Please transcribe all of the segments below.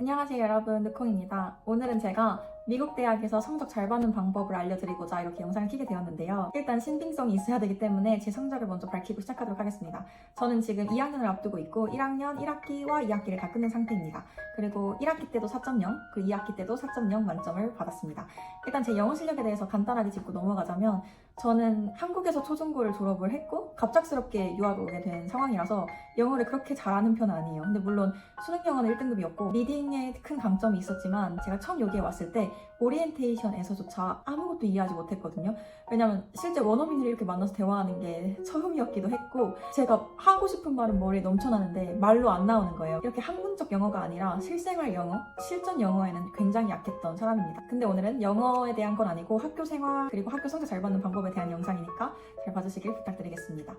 안녕하세요 여러분, 느콩입니다. 오늘은 제가 미국 대학에서 성적 잘 받는 방법을 알려드리고자 이렇게 영상을 켜게 되었는데요. 일단 신빙성이 있어야 되기 때문에 제 성적을 먼저 밝히고 시작하도록 하겠습니다. 저는 지금 2학년을 앞두고 있고 1학년 1학기와 2학기를 다 끝낸 상태입니다. 그리고 1학기 때도 4.0, 그리고 2학기 때도 4.0 만점을 받았습니다. 일단 제 영어 실력에 대해서 간단하게 짚고 넘어가자면 저는 한국에서 초중고를 졸업을 했고 갑작스럽게 유학을 오게 된 상황이라서 영어를 그렇게 잘하는 편은 아니에요. 근데 물론 수능 영어는 1등급이었고 리딩에 큰 강점이 있었지만 제가 처음 여기에 왔을 때 오리엔테이션에서조차 아무것도 이해하지 못했거든요. 왜냐면 실제 원어민을 이렇게 만나서 대화하는 게 처음이었기도 했고 제가 하고 싶은 말은 머리에 넘쳐나는데 말로 안 나오는 거예요. 이렇게 학문적 영어가 아니라 실생활 영어, 실전 영어에는 굉장히 약했던 사람입니다. 근데 오늘은 영어에 대한 건 아니고 학교 생활 그리고 학교 성적 잘 받는 방법에 대한 영상이니까 잘 봐주시길 부탁드리겠습니다.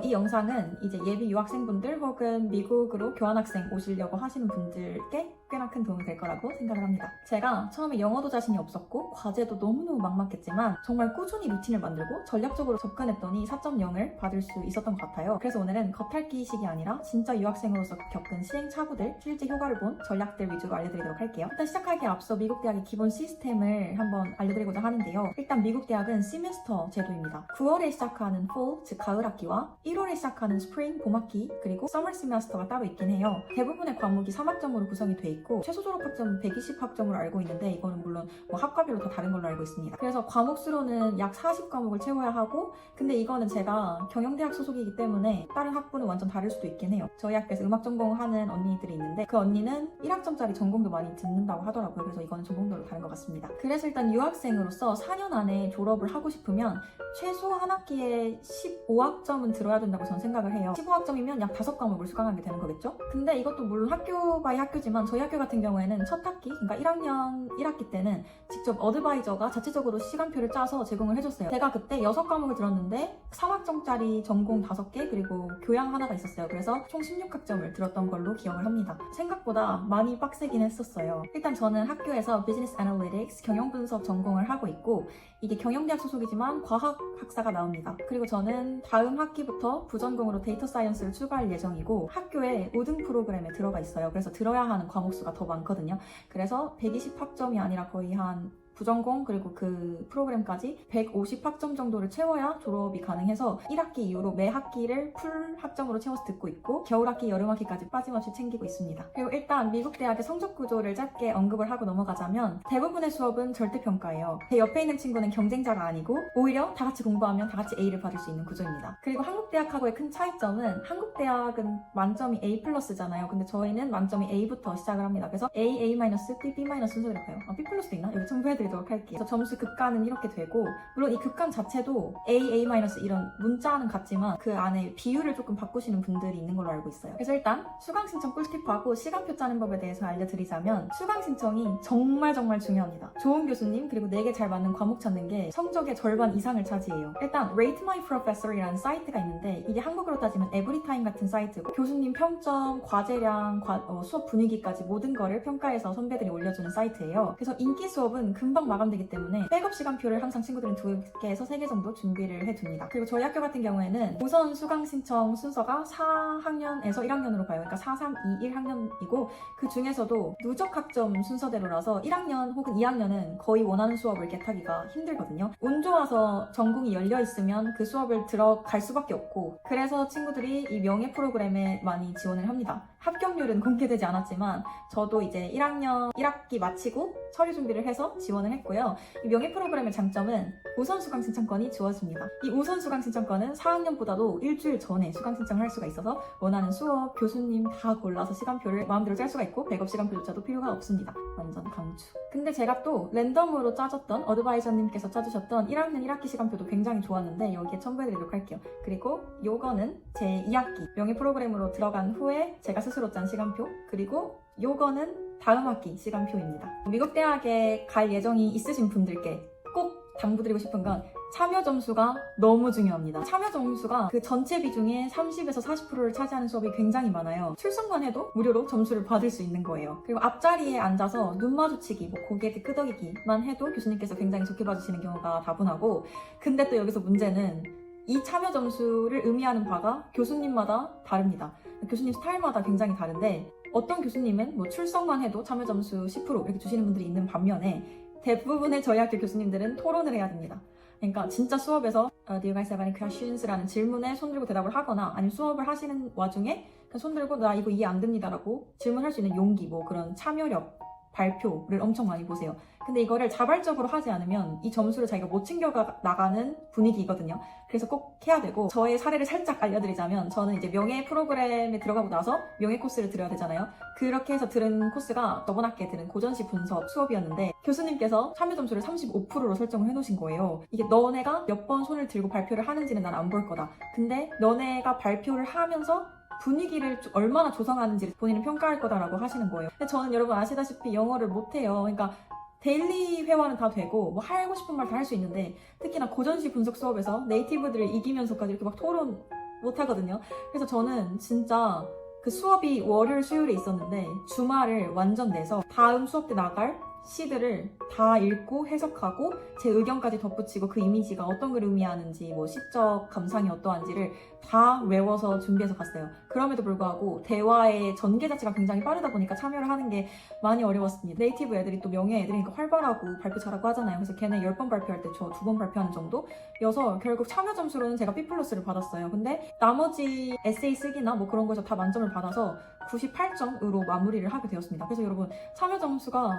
이 영상은 이제 예비 유학생분들 혹은 미국으로 교환학생 오시려고 하시는 분들께 꽤나 큰 도움이 될 거라고 생각을 합니다. 제가 처음에 영어도 자신이 없었고 과제도 너무너무 막막했지만 정말 꾸준히 루틴을 만들고 전략적으로 접근했더니 4.0을 받을 수 있었던 것 같아요. 그래서 오늘은 겉핥기식이 아니라 진짜 유학생으로서 겪은 시행착오들, 실제 효과를 본 전략들 위주로 알려드리도록 할게요. 일단 시작하기에 앞서 미국 대학의 기본 시스템을 한번 알려드리고자 하는데요. 일단 미국 대학은 시메스터 제도입니다. 9월에 시작하는 fall, 즉 가을 학기와 1월에 시작하는 spring, 봄 학기, 그리고 summer semester가 따로 있긴 해요. 대부분의 과목이 3학점으로 구성이 돼 있고 최소 졸업 학점은 120학점으로 알고 있는데 이거는 물론 뭐 학과별로 다 다른 걸로 알고 있습니다. 그래서 과목 수로는 약 40과목을 채워야 하고 근데 이거는 제가 경영대학 소속이기 때문에 다른 학부는 완전 다를 수도 있긴 해요. 저희 학교에서 음악 전공하는 언니들이 있는데 그 언니는 1학점짜리 전공도 많이 듣는다고 하더라고요. 그래서 이거는 전공별로 다른 것 같습니다. 그래서 일단 유학생으로서 4년 안에 졸업을 하고 싶으면 최소 한 학기에 15학점은 들어야 된다고 저는 생각을 해요. 15학점이면 약 5과목을 수강하게 되는 거겠죠? 근데 이것도 물론 학교 바이 학교지만 저희 학교 같은 경우에는 첫 학기, 그러니까 1학년 1학기 때는 직접 어드바이저가 자체적으로 시간표를 짜서 제공을 해줬어요. 제가 그때 6과목을 들었는데 3학점짜리 전공 5개 그리고 교양 하나가 있었어요. 그래서 총 16학점을 들었던 걸로 기억을 합니다. 생각보다 많이 빡세긴 했었어요. 일단 저는 학교에서 비즈니스 애널리틱스, 경영분석 전공을 하고 있고 이게 경영대학 소속이지만 과학 학사가 나옵니다. 그리고 저는 다음 학기부터 부전공으로 데이터 사이언스를 추가할 예정이고 학교에 5등 프로그램에 들어가 있어요. 그래서 들어야 하는 과목 수가 더 많거든요. 그래서 120학점이 아니라 거의 한 부전공 그리고 그 프로그램까지 150학점 정도를 채워야 졸업이 가능해서 1학기 이후로 매 학기를 풀 학점으로 채워서 듣고 있고 겨울학기, 여름학기까지 빠짐없이 챙기고 있습니다. 그리고 일단 미국 대학의 성적 구조를 짧게 언급을 하고 넘어가자면 대부분의 수업은 절대평가예요. 제 옆에 있는 친구는 경쟁자가 아니고 오히려 다 같이 공부하면 다 같이 A를 받을 수 있는 구조입니다. 그리고 한국 대학하고의 큰 차이점은 한국 대학은 만점이 A+잖아요. 근데 저희는 만점이 A부터 시작을 합니다. 그래서 A, A-, B, B- 순서대로 가요. B+도 있나? 여기 첨부해드릴게요. 할게요. 점수 급간은 이렇게 되고 물론 이 급간 자체도 A, A- 이런 문자는 같지만 그 안에 비율을 조금 바꾸시는 분들이 있는 걸로 알고 있어요. 그래서 일단 수강 신청 꿀팁하고 시간표 짜는 법에 대해서 알려드리자면 수강 신청이 정말 중요합니다. 좋은 교수님 그리고 내게 잘 맞는 과목 찾는 게 성적의 절반 이상을 차지해요. 일단 Rate My Professor이라는 사이트가 있는데 이게 한국으로 따지면 에브리타임 같은 사이트고 교수님 평점, 과제량, 수업 분위기까지 모든 거를 평가해서 선배들이 올려주는 사이트예요. 그래서 인기 수업은 금방 마감되기 때문에 백업 시간표를 항상 친구들은 2개에서 3개 정도 준비를 해둡니다. 그리고 저희 학교 같은 경우에는 우선 수강 신청 순서가 4학년에서 1학년으로 가요. 그러니까 4, 3, 2, 1학년이고 그 중에서도 누적 학점 순서대로라서 1학년 혹은 2학년은 거의 원하는 수업을 겟하기가 힘들거든요. 운 좋아서 전공이 열려있으면 그 수업을 들어갈 수밖에 없고 그래서 친구들이 이 명예 프로그램에 많이 지원을 합니다. 합격률은 공개되지 않았지만 저도 이제 1학년 1학기 마치고 서류 준비를 해서 지원을 했고요. 이 명예 프로그램의 장점은 우선 수강 신청권이 주어집니다. 이 우선 수강 신청권은 4학년보다도 일주일 전에 수강 신청을 할 수가 있어서 원하는 수업, 교수님 다 골라서 시간표를 마음대로 짤 수가 있고 백업 시간표조차도 필요가 없습니다. 완전 강추. 근데 제가 또 랜덤으로 짜줬던 어드바이저님께서 짜주셨던 1학년 1학기 시간표도 굉장히 좋았는데 여기에 첨부해드리도록 할게요. 그리고 요거는 제 2학기 명예 프로그램으로 들어간 후에 제가 스스로 짠 시간표 그리고 요거는 다음 학기 시간표입니다. 미국 대학에 갈 예정이 있으신 분들께 꼭 당부드리고 싶은 건 참여 점수가 너무 중요합니다. 참여 점수가 그 전체 비중의 30에서 40%를 차지하는 수업이 굉장히 많아요. 출석만 해도 무료로 점수를 받을 수 있는 거예요. 그리고 앞자리에 앉아서 눈 마주치기, 고개 끄덕이기만 해도 교수님께서 굉장히 좋게 봐주시는 경우가 다분하고 근데 또 여기서 문제는 이 참여 점수를 의미하는 바가 교수님마다 다릅니다. 교수님 스타일마다 굉장히 다른데 어떤 교수님은 뭐 출석만 해도 참여 점수 10% 이렇게 주시는 분들이 있는 반면에 대부분의 저희 학교 교수님들은 토론을 해야 됩니다. 그러니까 진짜 수업에서 Do you guys have any questions? 라는 질문에 손 들고 대답을 하거나 아니면 수업을 하시는 와중에 손 들고 나 이거 이해 안 됩니다 라고 질문할 수 있는 용기, 뭐 그런 참여력, 발표를 엄청 많이 보세요. 근데 이거를 자발적으로 하지 않으면 이 점수를 자기가 못 챙겨 나가는 분위기거든요. 그래서 꼭 해야 되고, 저의 사례를 살짝 알려드리자면 저는 이제 명예 프로그램에 들어가고 나서 명예 코스를 들어야 되잖아요. 그렇게 해서 들은 코스가 저번 학기에 들은 고전시 분석 수업이었는데 교수님께서 참여 점수를 35%로 설정을 해놓으신 거예요. 이게 너네가 몇 번 손을 들고 발표를 하는지는 난 안 볼 거다. 근데 너네가 발표를 하면서 분위기를 얼마나 조성하는지를 본인은 평가할 거다라고 하시는 거예요. 근데 저는 여러분 아시다시피 영어를 못해요. 그러니까 데일리 회화는 다 되고 뭐 하고 싶은 말 다 할 수 있는데 특히나 고전시 분석 수업에서 네이티브들을 이기면서까지 이렇게 막 토론 못 하거든요. 그래서 저는 진짜 그 수업이 월요일 수요일에 있었는데 주말을 완전 내서 다음 수업 때 나갈 시들을 다 읽고 해석하고 제 의견까지 덧붙이고 그 이미지가 어떤 걸 의미하는지 뭐 시적 감상이 어떠한지를 다 외워서 준비해서 갔어요. 그럼에도 불구하고 대화의 전개 자체가 굉장히 빠르다 보니까 참여를 하는 게 많이 어려웠습니다. 네이티브 애들이 또 명예 애들이니까 활발하고 발표 잘하고 하잖아요. 그래서 걔네 10번 발표할 때 저 2번 발표하는 정도여서 결국 참여 점수로는 제가 B+를 받았어요. 근데 나머지 에세이 쓰기나 뭐 그런 거에서 다 만점을 받아서 98점으로 마무리를 하게 되었습니다. 그래서 여러분 참여 점수가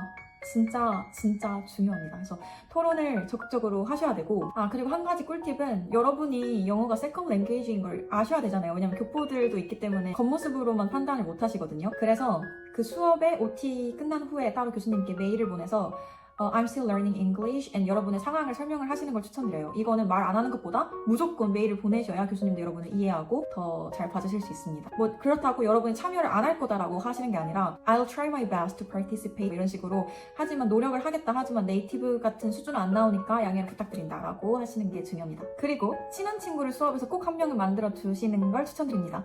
진짜 중요합니다. 그래서 토론을 적극적으로 하셔야 되고, 그리고 한 가지 꿀팁은 여러분이 영어가 세컨드 랭귀지인 걸 아셔야 되잖아요. 왜냐면 교포들도 있기 때문에 겉모습으로만 판단을 못 하시거든요. 그래서 그 수업에 OT 끝난 후에 따로 교수님께 메일을 보내서 I'm still learning English and 여러분의 상황을 설명을 하시는 걸 추천드려요. 이거는 말 안 하는 것보다 무조건 메일을 보내셔야 교수님도 여러분을 이해하고 더 잘 봐주실 수 있습니다. 뭐 그렇다고 여러분이 참여를 안 할 거다라고 하시는 게 아니라 I'll try my best to participate 이런 식으로 하지만 노력을 하겠다 하지만 네이티브 같은 수준은 안 나오니까 양해를 부탁드린다 라고 하시는 게 중요합니다. 그리고 친한 친구를 수업에서 꼭 한 명을 만들어 주시는 걸 추천드립니다.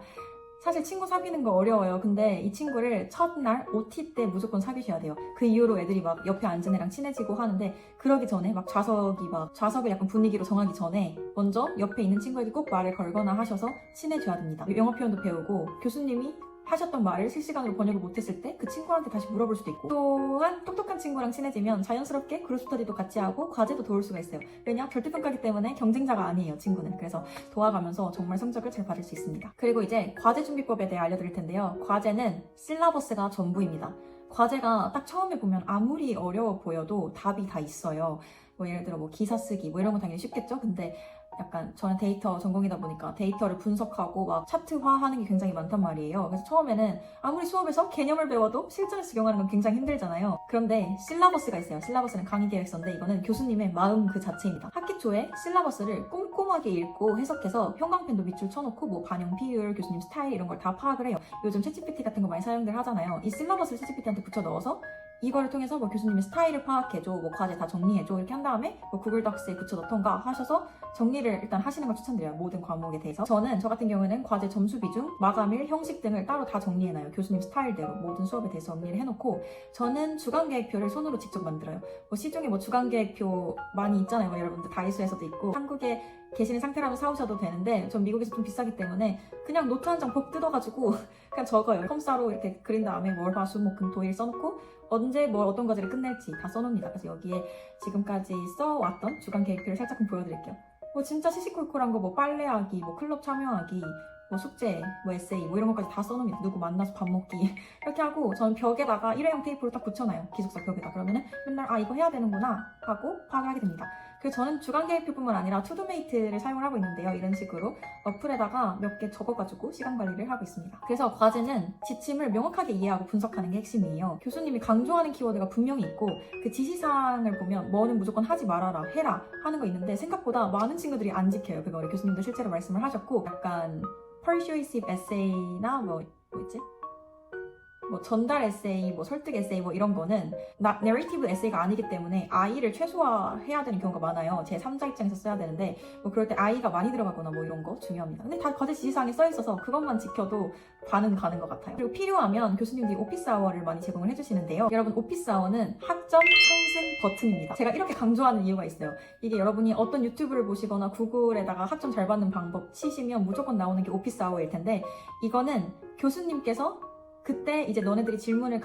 사실 친구 사귀는 거 어려워요. 근데 이 친구를 첫날 OT 때 무조건 사귀셔야 돼요. 그 이후로 애들이 막 옆에 앉은 애랑 친해지고 하는데 그러기 전에 막 좌석을 약간 분위기로 정하기 전에 먼저 옆에 있는 친구에게 꼭 말을 걸거나 하셔서 친해져야 됩니다. 영어 표현도 배우고 교수님이 하셨던 말을 실시간으로 번역을 못했을 때 그 친구한테 다시 물어볼 수도 있고, 또한 똑똑한 친구랑 친해지면 자연스럽게 그룹 스터디도 같이 하고 과제도 도울 수가 있어요. 왜냐? 절대평가기 때문에 경쟁자가 아니에요, 친구는. 그래서 도와가면서 정말 성적을 잘 받을 수 있습니다. 그리고 이제 과제 준비법에 대해 알려드릴 텐데요. 과제는 실라버스가 전부입니다. 과제가 딱 처음에 보면 아무리 어려워 보여도 답이 다 있어요. 뭐 예를 들어 뭐 기사 쓰기 뭐 이런 거 당연히 쉽겠죠? 근데 약간 저는 데이터 전공이다 보니까 데이터를 분석하고 막 차트화하는 게 굉장히 많단 말이에요. 그래서 처음에는 아무리 수업에서 개념을 배워도 실전에서 적용하는 건 굉장히 힘들잖아요. 그런데 실라버스가 있어요. 실라버스는 강의 계획서인데 이거는 교수님의 마음 그 자체입니다. 학기 초에 실라버스를 꼼꼼하게 읽고 해석해서 형광펜도 밑줄 쳐놓고 뭐 반영 비율, 교수님 스타일 이런 걸 다 파악을 해요. 요즘 챗GPT 같은 거 많이 사용들 하잖아요. 이 실라버스를 챗GPT한테 붙여 넣어서 이거를 통해서 뭐 교수님의 스타일을 파악해줘, 뭐 과제 다 정리해줘 이렇게 한 다음에 뭐 구글 덕스에 붙여 넣던가 하셔서 정리를 일단 하시는 걸 추천드려요. 모든 과목에 대해서. 저 같은 경우에는 과제 점수 비중, 마감일, 형식 등을 따로 다 정리해놔요. 교수님 스타일대로 모든 수업에 대해서 정리를 해놓고 저는 주간계획표를 손으로 직접 만들어요. 뭐 시중에 뭐 주간계획표 많이 있잖아요. 뭐 여러분들 다이소에서도 있고 한국에 계시는 상태라면 사오셔도 되는데 전 미국에서 좀 비싸기 때문에 그냥 노트 한 장 벅 뜯어가지고 그냥 적어요. 컴사로 이렇게 그린 다음에 월, 화, 수, 목, 금, 토, 일 써놓고 언제 뭘 어떤 과제를 끝낼지 다 써놓습니다. 그래서 여기에 지금까지 써왔던 주간 계획표를 살짝 보여드릴게요. 뭐 진짜 시시콜콜한 거 뭐 빨래하기, 뭐 클럽 참여하기, 뭐 숙제, 뭐 에세이 뭐 이런 것까지 다 써놓습니다. 누구 만나서 밥 먹기 이렇게 하고 저는 벽에다가 일회용 테이프로 딱 붙여놔요. 기숙사 벽에다. 그러면은 맨날 이거 해야 되는구나 하고 파악을 하게 됩니다. 그래서 저는 주간 계획표뿐만 아니라 투두메이트를 사용을 하고 있는데요. 이런 식으로 어플에다가 몇 개 적어가지고 시간 관리를 하고 있습니다. 그래서 과제는 지침을 명확하게 이해하고 분석하는 게 핵심이에요. 교수님이 강조하는 키워드가 분명히 있고 그 지시사항을 보면 뭐는 무조건 하지 말아라, 해라 하는 거 있는데 생각보다 많은 친구들이 안 지켜요. 그거를 교수님도 실제로 말씀을 하셨고 약간 persuasive essay나 뭐 있지? 뭐 전달 에세이, 뭐 설득 에세이 뭐 이런 거는 내러티브 에세이가 아니기 때문에 I를 최소화해야 되는 경우가 많아요. 제 3자 입장에서 써야 되는데 뭐 그럴 때 I가 많이 들어가거나 뭐 이런 거 중요합니다. 근데 다 과제 지시사항에 써 있어서 그것만 지켜도 반은 가는 것 같아요. 그리고 필요하면 교수님들이 오피스 아워를 많이 제공을 해주시는데요. 여러분 오피스 아워는 학점 상승 버튼입니다. 제가 이렇게 강조하는 이유가 있어요. 이게 여러분이 어떤 유튜브를 보시거나 구글에다가 학점 잘 받는 방법 치시면 무조건 나오는 게 오피스 아워일 텐데 이거는 교수님께서 그때 이제 너네들이 질문이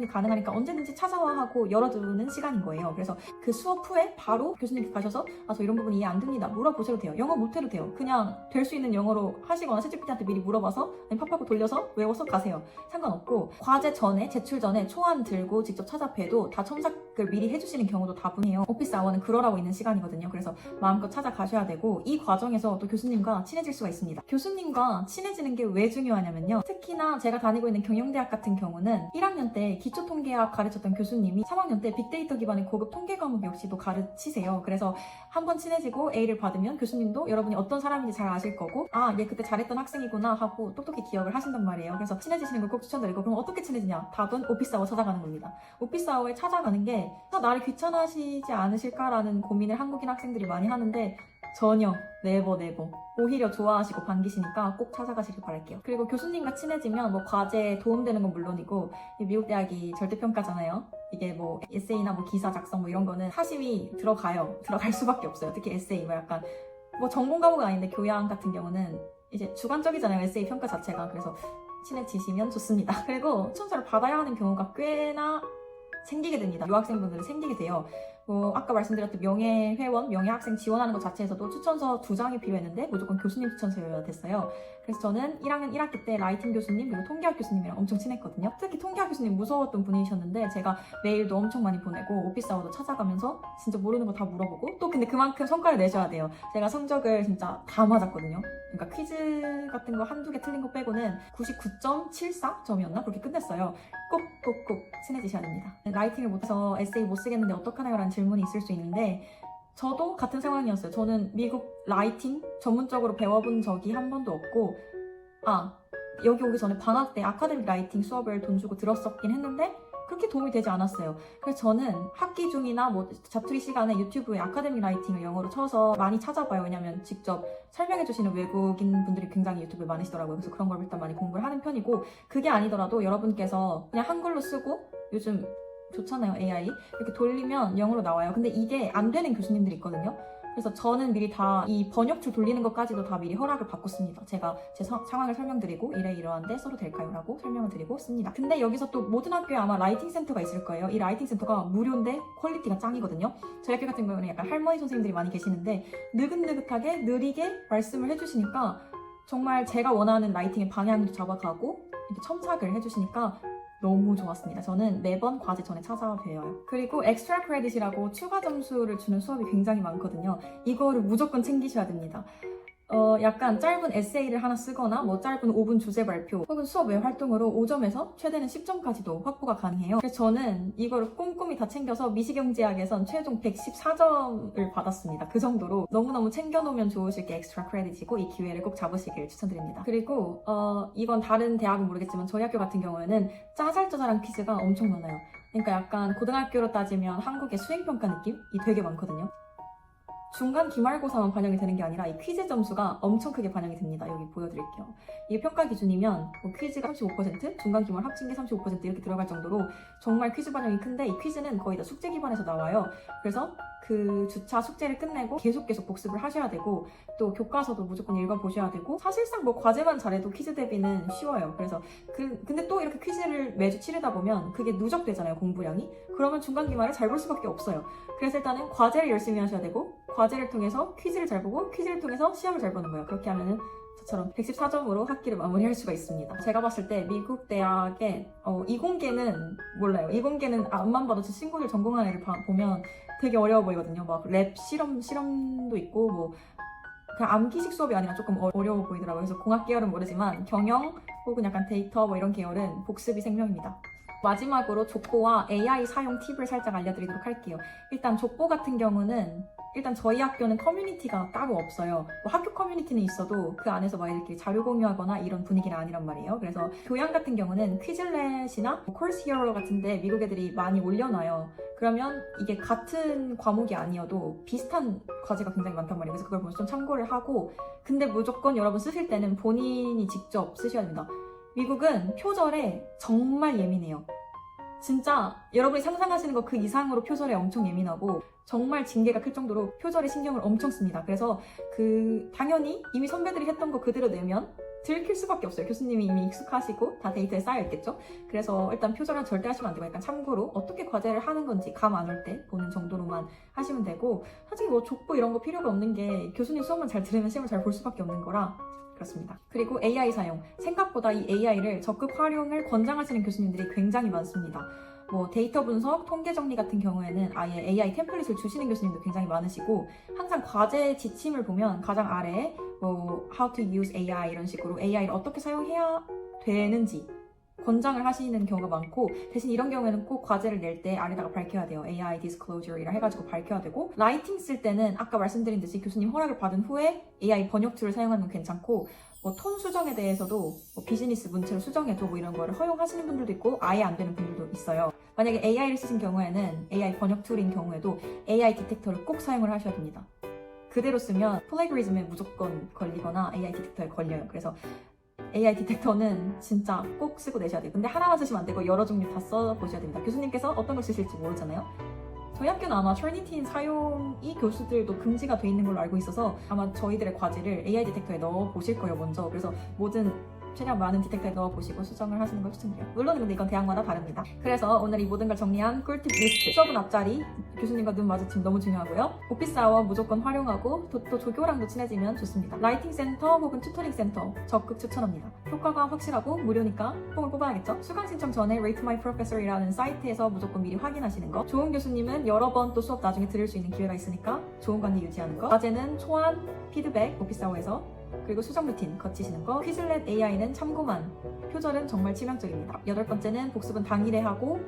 가능하니까 언제든지 찾아와 하고 열어두는 시간인 거예요. 그래서 그 수업 후에 바로 교수님께 가셔서 저 이런 부분 이해 안 됩니다. 물어보셔도 돼요. 영어 못해도 돼요. 그냥 될 수 있는 영어로 하시거나 챗GPT한테 미리 물어봐서 팝하고 돌려서 외워서 가세요. 상관없고 과제 전에 제출 전에 초안 들고 직접 찾아뵈도 다 첨삭을 미리 해주시는 경우도 다분해요. 오피스 아워는 그러라고 있는 시간이거든요. 그래서 마음껏 찾아가셔야 되고 이 과정에서 또 교수님과 친해질 수가 있습니다. 교수님과 친해지는 게 왜 중요하냐면요. 특히나 제가 다니고 있는 경영대학 같은 경우는 1학년 때 기초통계학 가르쳤던 교수님이 3학년 때 빅데이터 기반의 고급 통계 과목 역시도 가르치세요. 그래서 한번 친해지고 A를 받으면 교수님도 여러분이 어떤 사람인지 잘 아실 거고 얘 그때 잘했던 학생이구나 하고 똑똑히 기억을 하신단 말이에요. 그래서 친해지시는 걸 꼭 추천드리고 그럼 어떻게 친해지냐? 답은 오피스아워 찾아가는 겁니다. 오피스아워에 찾아가는 게 나를 귀찮아하시지 않으실까라는 고민을 한국인 학생들이 많이 하는데 전혀 네버 오히려 좋아하시고 반기시니까 꼭 찾아가시길 바랄게요. 그리고 교수님과 친해지면 뭐 과제에 도움되는 건 물론이고 미국 대학이 절대평가잖아요. 이게 뭐 에세이나 뭐 기사 작성 뭐 이런 거는 사심이 들어갈 수밖에 없어요. 특히 에세이 뭐 약간 뭐 전공 과목은 아닌데 교양 같은 경우는 이제 주관적이잖아요. 에세이 평가 자체가. 그래서 친해지시면 좋습니다. 그리고 추천서를 받아야 하는 경우가 꽤나 생기게 됩니다. 유학생분들은 생기게 돼요. 아까 말씀드렸던 명예회원, 명예학생 지원하는 것 자체에서도 추천서 2장이 필요했는데 무조건 교수님 추천서여야 됐어요. 그래서 저는 1학년 1학기 때 라이팅 교수님 그리고 통계학 교수님이랑 엄청 친했거든요. 특히 통계학 교수님 무서웠던 분이셨는데 제가 메일도 엄청 많이 보내고 오피스아워도 찾아가면서 진짜 모르는 거 다 물어보고 또 근데 그만큼 성과를 내셔야 돼요. 제가 성적을 진짜 다 맞았거든요. 그러니까 퀴즈 같은 거 한두 개 틀린 거 빼고는 99.74점이었나? 그렇게 끝냈어요. 꼭 친해지셔야 됩니다. 라이팅을 못해서 에세이 못 쓰겠는데 어떡하나요? 라는 질문이 있을 수 있는데 저도 같은 상황이었어요. 저는 미국 라이팅 전문적으로 배워본 적이 한 번도 없고 여기 오기 전에 방학 때 아카데믹 라이팅 수업을 돈 주고 들었었긴 했는데 그렇게 도움이 되지 않았어요. 그래서 저는 학기 중이나 뭐 자투리 시간에 유튜브에 아카데믹 라이팅을 영어로 쳐서 많이 찾아봐요. 왜냐면 직접 설명해주시는 외국인 분들이 굉장히 유튜브에 많으시더라고요. 그래서 그런 걸 일단 많이 공부를 하는 편이고 그게 아니더라도 여러분께서 그냥 한글로 쓰고 요즘 좋잖아요, AI. 이렇게 돌리면 영어로 나와요. 근데 이게 안 되는 교수님들이 있거든요. 그래서 저는 미리 다 이 번역줄 돌리는 것까지도 다 미리 허락을 받고 씁니다. 제가 제 상황을 설명드리고 이러한데 써도 될까요? 라고 설명을 드리고 씁니다. 근데 여기서 또 모든 학교에 아마 라이팅 센터가 있을 거예요. 이 라이팅 센터가 무료인데 퀄리티가 짱이거든요. 저희 학교 같은 경우는 약간 할머니 선생님들이 많이 계시는데 느긋느긋하게 느리게 말씀을 해주시니까 정말 제가 원하는 라이팅의 방향도 잡아가고 이렇게 첨삭을 해주시니까 너무 좋았습니다. 저는 매번 과제 전에 찾아뵈어요. 그리고 엑스트라 크레딧이라고 추가 점수를 주는 수업이 굉장히 많거든요. 이거를 무조건 챙기셔야 됩니다. 약간 짧은 에세이를 하나 쓰거나 뭐 짧은 5분 주제 발표 혹은 수업 외 활동으로 5점에서 최대는 10점까지도 확보가 가능해요. 그래서 저는 이거를 꼼꼼히 다 챙겨서 미시경제학에선 최종 114점을 받았습니다. 그 정도로 너무너무 챙겨놓으면 좋으실 게 엑스트라 크레딧이고 이 기회를 꼭 잡으시길 추천드립니다. 그리고 이건 다른 대학은 모르겠지만 저희 학교 같은 경우에는 짜잘짜잘한 퀴즈가 엄청 많아요. 그러니까 약간 고등학교로 따지면 한국의 수행평가 느낌이 되게 많거든요. 중간 기말고사만 반영이 되는 게 아니라 이 퀴즈 점수가 엄청 크게 반영이 됩니다. 여기 보여드릴게요. 이게 평가 기준이면 뭐 퀴즈가 35%, 중간 기말 합친 게 35% 이렇게 들어갈 정도로 정말 퀴즈 반영이 큰데 이 퀴즈는 거의 다 숙제 기반에서 나와요. 그래서 그 주차 숙제를 끝내고 계속 복습을 하셔야 되고 또 교과서도 무조건 읽어보셔야 되고 사실상 뭐 과제만 잘해도 퀴즈 대비는 쉬워요. 그래서 근데 또 이렇게 퀴즈를 매주 치르다 보면 그게 누적되잖아요, 공부량이. 그러면 중간 기말을 잘 볼 수밖에 없어요. 그래서 일단은 과제를 열심히 하셔야 되고 과제를 통해서 퀴즈를 잘 보고 퀴즈를 통해서 시험을 잘 보는 거예요. 그렇게 하면은 저처럼 114점으로 학기를 마무리할 수가 있습니다. 제가 봤을 때 미국 대학의 이공계는 몰라요. 이공계는 앞만 봐도 제 친구들 전공하는 애를 보면 되게 어려워 보이거든요. 막 랩 실험도 있고 뭐 그냥 암기식 수업이 아니라 조금 어려워 보이더라고요. 그래서 공학 계열은 모르지만 경영 혹은 약간 데이터 뭐 이런 계열은 복습이 생명입니다. 마지막으로 족보와 AI 사용 팁을 살짝 알려드리도록 할게요. 일단 족보 같은 경우는 일단 저희 학교는 커뮤니티가 따로 없어요. 뭐 학교 커뮤니티는 있어도 그 안에서 막 이렇게 자료 공유하거나 이런 분위기는 아니란 말이에요. 그래서 교양 같은 경우는 퀴즐렛이나 코스 히어로 같은데 미국 애들이 많이 올려놔요. 그러면 이게 같은 과목이 아니어도 비슷한 과제가 굉장히 많단 말이에요. 그래서 그걸 보면서 좀 참고를 하고 근데 무조건 여러분 쓰실 때는 본인이 직접 쓰셔야 됩니다. 미국은 표절에 정말 예민해요. 진짜 여러분이 상상하시는 것 그 이상으로 표절에 엄청 예민하고 정말 징계가 클 정도로 표절에 신경을 엄청 씁니다. 그래서 당연히 이미 선배들이 했던 거 그대로 내면 들킬 수밖에 없어요. 교수님이 이미 익숙하시고 다 데이터에 쌓여있겠죠? 그래서 일단 표절은 절대 하시면 안 되고 약간 참고로 어떻게 과제를 하는 건지 감 안 올 때 보는 정도로만 하시면 되고 사실 뭐 족보 이런 거 필요가 없는 게 교수님 수업만 잘 들으면 시험을 잘 볼 수밖에 없는 거라 그렇습니다. 그리고 AI 사용. 생각보다 이 AI를 적극 활용을 권장하시는 교수님들이 굉장히 많습니다. 뭐 데이터 분석, 통계 정리 같은 경우에는 아예 AI 템플릿을 주시는 교수님도 굉장히 많으시고 항상 과제 지침을 보면 가장 아래에 뭐 How to use AI 이런 식으로 AI를 어떻게 사용해야 되는지 권장을 하시는 경우가 많고 대신 이런 경우에는 꼭 과제를 낼 때 아래다가 밝혀야 돼요. AI disclosure이라 해가지고 밝혀야 되고 라이팅 쓸 때는 아까 말씀드린 듯이 교수님 허락을 받은 후에 AI 번역 툴을 사용하는 건 괜찮고 뭐 톤 수정에 대해서도 뭐 비즈니스 문체로 수정해줘 뭐 이런 거를 허용하시는 분들도 있고 아예 안 되는 분들도 있어요. 만약에 AI를 쓰신 경우에는 AI 번역 툴인 경우에도 AI 디텍터를 꼭 사용을 하셔야 됩니다. 그대로 쓰면 플래그리즘에 무조건 걸리거나 AI 디텍터에 걸려요. 그래서 AI 디텍터는 진짜 꼭 쓰고 내셔야 돼요. 근데 하나만 쓰시면 안 되고 여러 종류 다 써보셔야 됩니다. 교수님께서 어떤 걸 쓰실지 모르잖아요. 저희 학교는 아마 터니티인 사용이 교수들도 금지가 돼 있는 걸로 알고 있어서 아마 저희들의 과제를 AI 디텍터에 넣어 보실 거예요, 먼저. 그래서 모든 최대한 많은 디텍터에 넣어보시고 수정을 하시는 걸 추천드려요. 물론 근데 이건 대학마다 다릅니다. 그래서 오늘 이 모든 걸 정리한 꿀팁 리스트. 수업은 앞자리, 교수님과 눈 마주침 너무 중요하고요. 오피스 아워 무조건 활용하고 또 조교랑도 친해지면 좋습니다. 라이팅 센터 혹은 튜터링 센터 적극 추천합니다. 효과가 확실하고 무료니까 뽕을 뽑아야겠죠? 수강 신청 전에 Rate My Professor이라는 사이트에서 무조건 미리 확인하시는 거. 좋은 교수님은 여러 번 또 수업 나중에 들을 수 있는 기회가 있으니까 좋은 관계 유지하는 거. 과제는 초안, 피드백, 오피스 아워에서 그리고 수정 루틴 거치시는 거. 퀴즐렛 AI는 참고만. 표절은 정말 치명적입니다. 8번째는 복습은 당일에 하고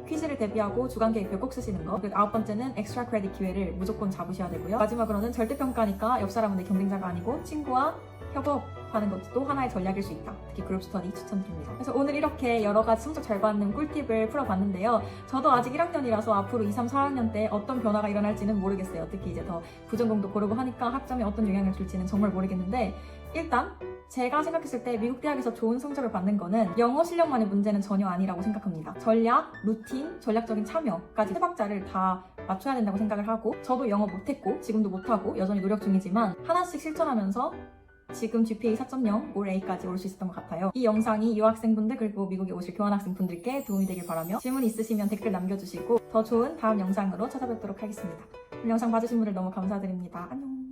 퀴즈를 대비하고 주간 계획표 꼭 쓰시는 거. 그리고 9번째는 엑스트라 크레딧 기회를 무조건 잡으셔야 되고요. 마지막으로는 절대평가니까 옆 사람은 내 경쟁자가 아니고 친구와 협업하는 것도 하나의 전략일 수 있다. 특히 그룹 스터디 추천드립니다. 그래서 오늘 이렇게 여러 가지 성적 잘 받는 꿀팁을 풀어봤는데요. 저도 아직 1학년이라서 앞으로 2, 3, 4학년 때 어떤 변화가 일어날지는 모르겠어요. 특히 이제 더 부전공도 고르고 하니까 학점에 어떤 영향을 줄지는 정말 모르겠는데 일단 제가 생각했을 때 미국 대학에서 좋은 성적을 받는 거는 영어 실력만의 문제는 전혀 아니라고 생각합니다. 전략, 루틴, 전략적인 참여까지 세 박자를 다 맞춰야 된다고 생각을 하고 저도 영어 못했고 지금도 못하고 여전히 노력 중이지만 하나씩 실천하면서 지금 GPA 4.0, 올 A까지 올 수 있었던 것 같아요. 이 영상이 유학생분들 그리고 미국에 오실 교환학생분들께 도움이 되길 바라며 질문 있으시면 댓글 남겨주시고 더 좋은 다음 영상으로 찾아뵙도록 하겠습니다. 오늘 영상 봐주신 분들 너무 감사드립니다. 안녕.